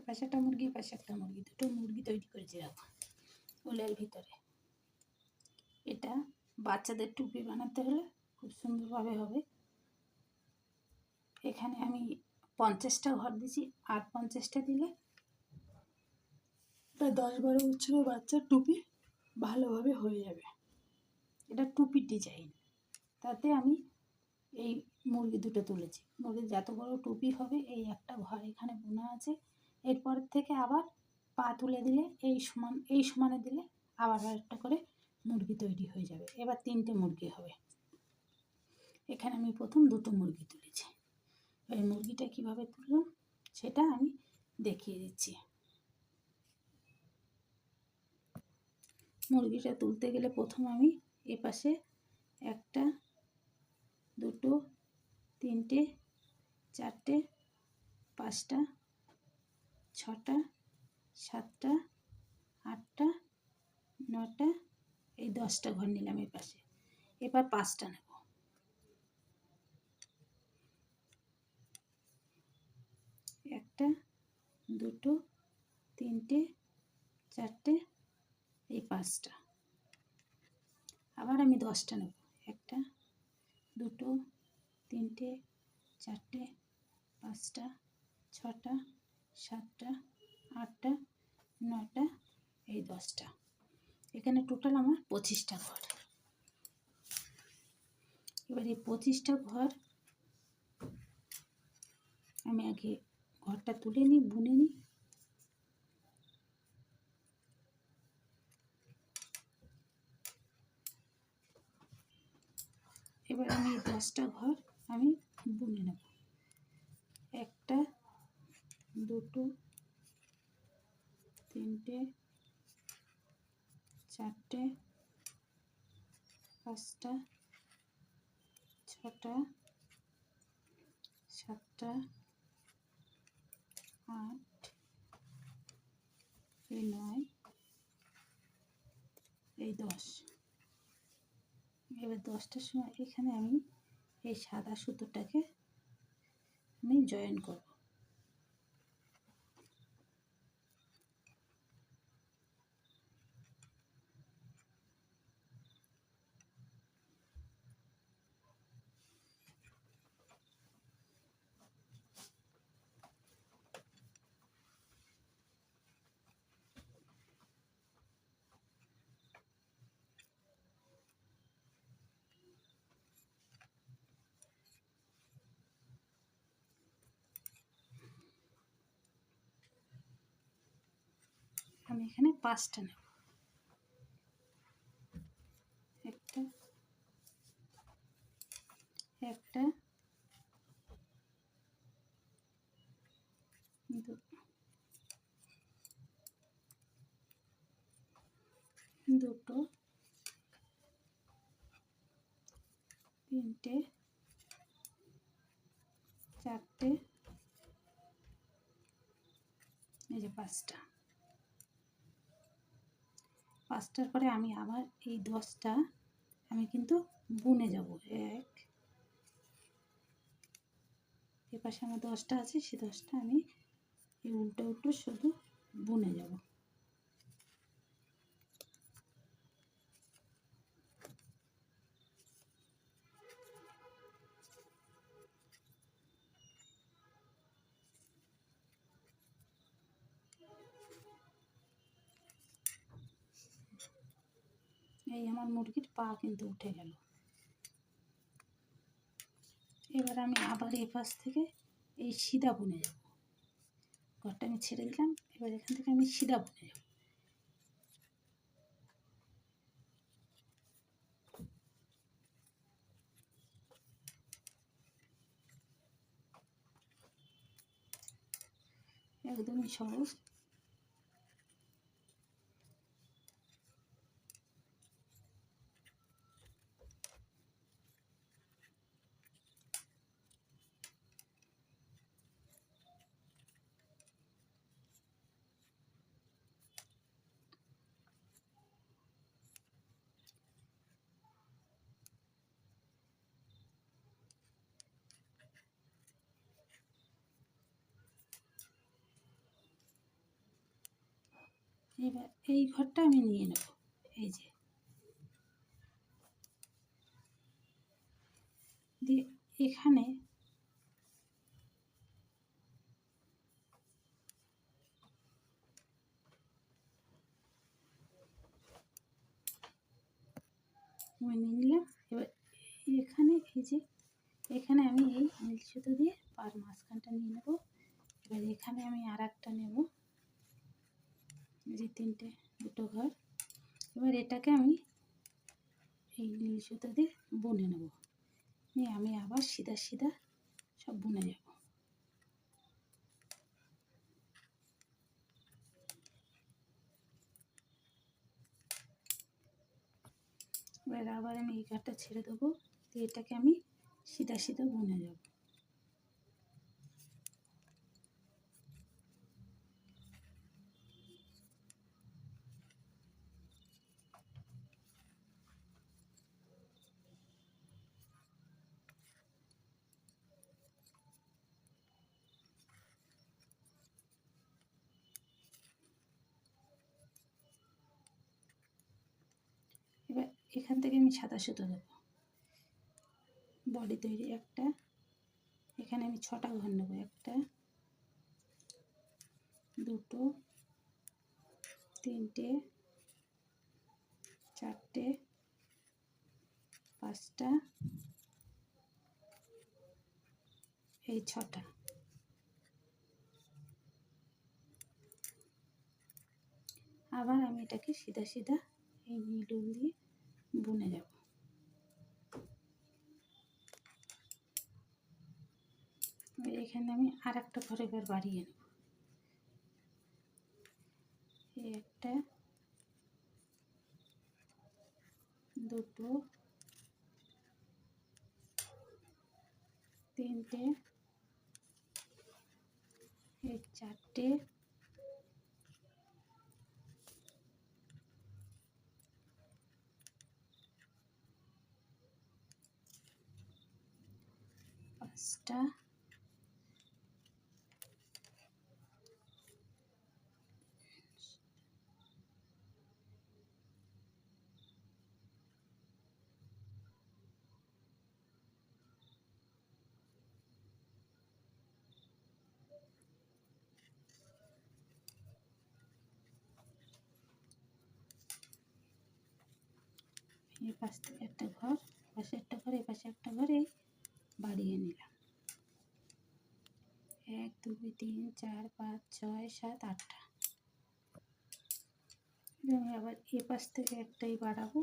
এপাশে একটা মুরগি, এপাশে একটা মুরগি, দুটো মুরগি তৈরি করেছি দেখো উলের ভিতরে। এটা বাচ্চাদের টুপি বানাতে হলে খুব সুন্দরভাবে হবে। এখানে আমি 50টা ঘর দিয়েছি, আর 50টা দিলে এটা 10-12 বছরের বাচ্চার টুপি ভালোভাবে হয়ে যাবে। এটা টুপির ডিজাইন, তাতে আমি এই মুরগি দুটো তুলেছি। মুরগির যত বড় টুপি হবে এই একটা ঘর এখানে বোনা আছে। এরপর থেকে আবার পা তুলে দিলে এই সমানে দিলে আবার একটা করে মুরগি তৈরি হয়ে যাবে। এবার 3টে মুরগি হবে। এখানে আমি প্রথম 2টো মুরগি তুলেছি। এই মুরগিটা কীভাবে তুললাম সেটা আমি দেখিয়ে দিচ্ছি। মুরগিটা তুলতে গেলে প্রথম আমি এপাশে 1টা 2টো 3টে 4টে 5টা 6টা 7টা 8টা 9টা এই 10টা ঘর নিলাম এই পাশে। এবার 5টা নেব। 1টা 2টো 3টে 4টে এই 5টা। আবার আমি 10টা নেব। 1টা 2টো 3টে 4টে 5টা 6টা 7টা 8টা 9টা এই 10টা। এখানে টোটাল আমার 25টা ঘর। এবার এই 25টা ঘর আমি আগে ঘরটা তুলে নিই, বুনে নিই। এবার আমি 10টা ঘর আমি বুনে নেব। 1টা 2টো 3টে 4টে 5টা 6টা 7টা 8 এই 9 এই 10। এবার 10টার সময় এখানে আমি এই সাদা সুতোটাকে আমি জয়েন করব। আমি এখানে 5টা নেব। 1টা 2টো 3টে 4টে এই যে 5টা। 5টার পরে আমি আবার এই 10টা আমি কিন্তু বুনে যাব। এপাশে আমার 10টা আছে, সেই 10টা আমি এই উল্টো শুধু বুনে যাব। এই আমার মুরগির পা কিন্তু উঠে গেল। এবার আমি আবার এই পাশ থেকে এই সিধা বুনে যাব। ঘরটা আমি ছেড়ে দিলাম। এবার এখান থেকে আমি সিধা বুনে যাব। একদমই সহজ। এবার এই ঘরটা আমি নিয়ে নেব, এই যে দিয়ে এখানে আমি নিয়ে নিলাম। এবার এখানে এই যে এখানে আমি এই নীল সুতো দিয়ে পার মাঝখানটা নিয়ে নেব। এবার এখানে আমি আর একটা নেব, যে তিনটে দুটো ঘর। এবার এটাকে আমি এই নীল সুতো দিয়ে বুনে নেব, নিয়ে আমি আবার সিধা সিধা সব বুনে যাব। এবার আবার আমি এই ঘরটা ছেড়ে দেবো, দিয়ে এটাকে আমি সিধা সিধা বুনে যাব। এবার এখান থেকে আমি সাদা সুতো দেবো, বডি তৈরি একটা। এখানে আমি 6টা ঘর নেব, 1 2 3 4 5টা, এই 6টা। আবার আমি এটাকে সিধা সিধা এই নিডল দিয়ে বুনে যাব। এখানে আমি আর একটা ঘর এবার বাড়িয়ে নেব, এই 1 2 3 এই 4 5টা, এই পাশ থেকে একটা ঘর, পাশে একটা ঘর, এই পাশে একটা ঘরে বাড়িয়ে নিলাম। 1 2 3 4 5 6 7 8টা। আমি আবার এ পাশ থেকে একটাই বাড়াবো,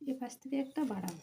এ পাশ থেকে একটা বাড়াবো।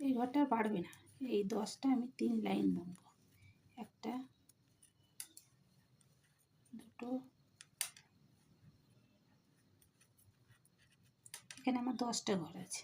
এই ঘরটা আর বাড়বে না, এই 10টা আমি 3 লাইন বুনবো, 1 2, এখানে আমার 10টা ঘর আছে।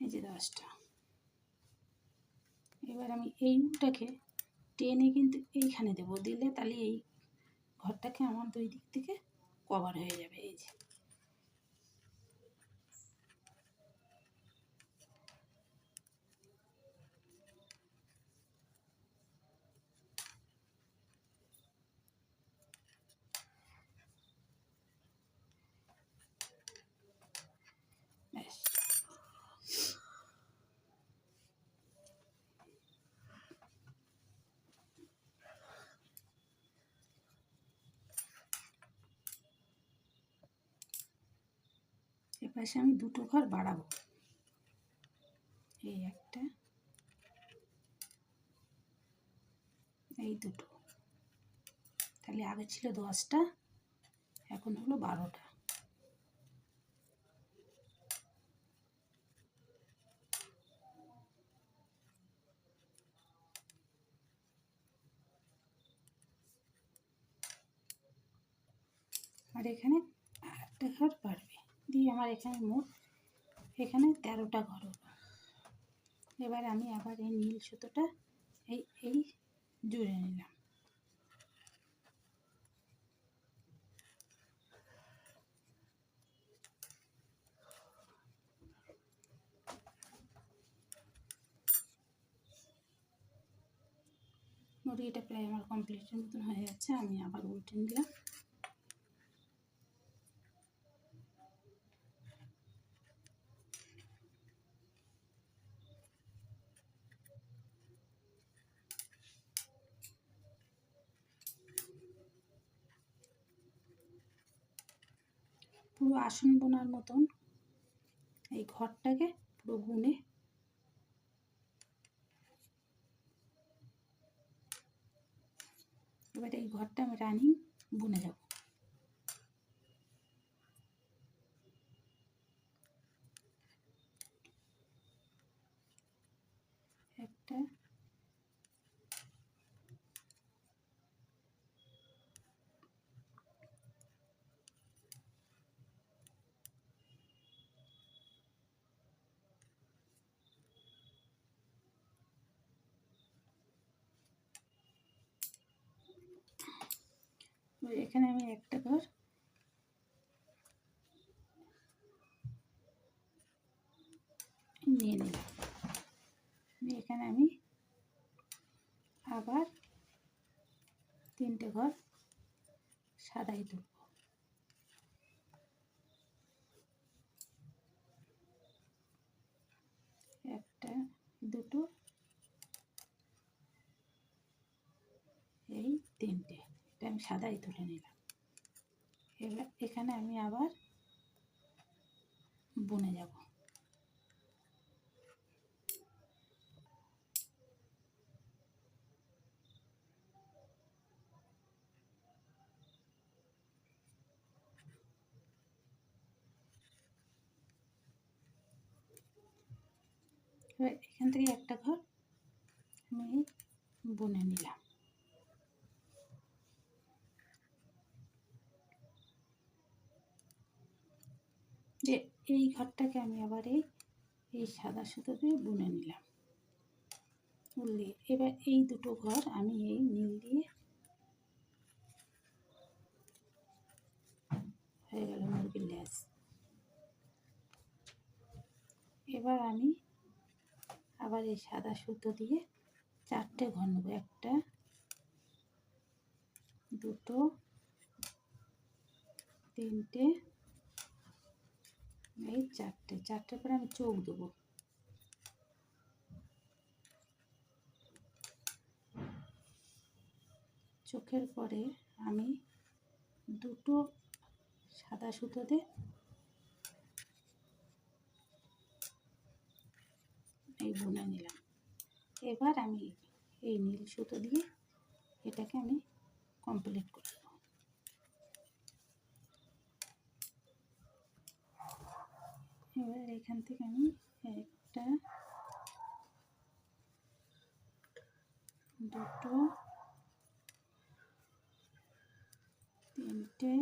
এই যে 10টা। এবার আমি এই উলটাকে টেনে কিন্তু এইখানে দেবো, দিলে তাহলে এই ঘরটাকে আমার 2 দিক থেকে কভার হয়ে যাবে। এই যে ব্যাস। এপাশে আমি দুটো ঘর বাড়াবো, এই একটা, এই দুটো। তাহলে আগে ছিল 10টা, এখন হলো 12টা। আর এখানে আরেকটা ঘর বাড়বে, দিয়ে আমার এখানে মোট এখানে 13টা ঘর হলো। এবার আমি আবার এই নীল সুতোটা এই জুড়ে নিলাম। মুরগিটা প্রায় আমার কমপ্লিটের মতন হয়ে যাচ্ছে, আমি আবার উল্টে নিলাম। পুরো আসন বোনার মতন এই ঘরটাকে পুরো বুনে এবার এই ঘরটা আমি রানিং বুনে যাব। একটা, এখানে আমি একটা ঘর নিয়ে নিলাম। এখানে আমি আবার 3টে ঘর সাদাই তুলব। একটা, দুটো, এই 3টে, এটা আমি সাদাই তুলে নিলাম। এবার এখানে আমি আবার বুনে যাব। এবার এখান থেকে একটা ঘর আমি বুনে নিলাম। যে এই ঘরটাকে আমি আবার এই সাদা সুতো দিয়ে বুনে নিলাম উল দিয়ে। এবার এই দুটো ঘর আমি এই নীল দিয়ে, হয়ে গেল মুরগির লেজ। এবার আমি আবার এই সাদা সুতো দিয়ে 4টে ঘর নেব। একটা, দুটো, 3টে, এই 4টে। 4টে পরে আমি চোখ দেবো। চোখের পরে আমি দুটো সাদা সুতোতে এই বুনে নিলাম। এবার আমি এই নীল সুতো দিয়ে এটাকে আমি কমপ্লিট করে দেবো। এবার এখান থেকে আমি একটা, দুটো, 3টে,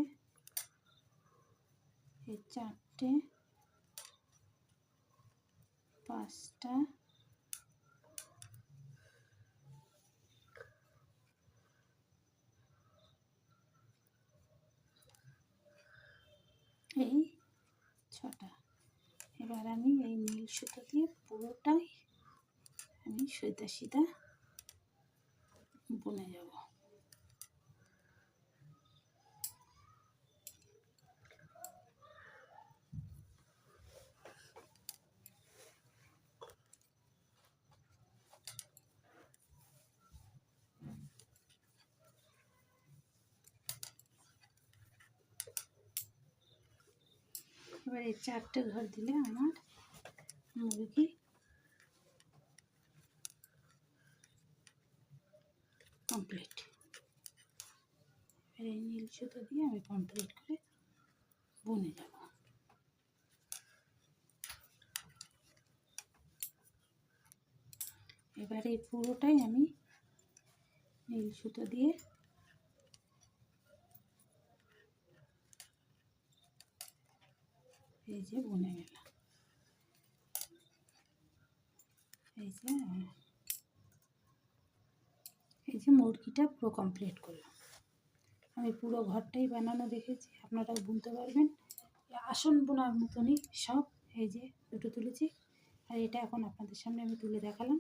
এই 4টে, 5টা, এই 6টা। এবার আমি এই নীল সুতো দিয়ে পুরোটাই আমি সোজা সিধা বুনে যাব। এবার এই 4টে ঘর দিলে আমার মুরগি কমপ্লিট। এবার এই নীল সুতো দিয়ে আমি কমপ্লিট করে বুনে যাব। এবার এই পুরোটাই আমি নীল সুতো দিয়ে এই যে বুনে গেলাম। এই যে মুরগিটা পুরো কমপ্লিট করলাম। আমি পুরো ঘরটাই বানানো দেখেছি, আপনারাও বুনতে পারবেন। আসন বোনার মতনই সব। এই যে দুটো তুলেছি, আর এটা এখন আপনাদের সামনে আমি তুলে দেখালাম।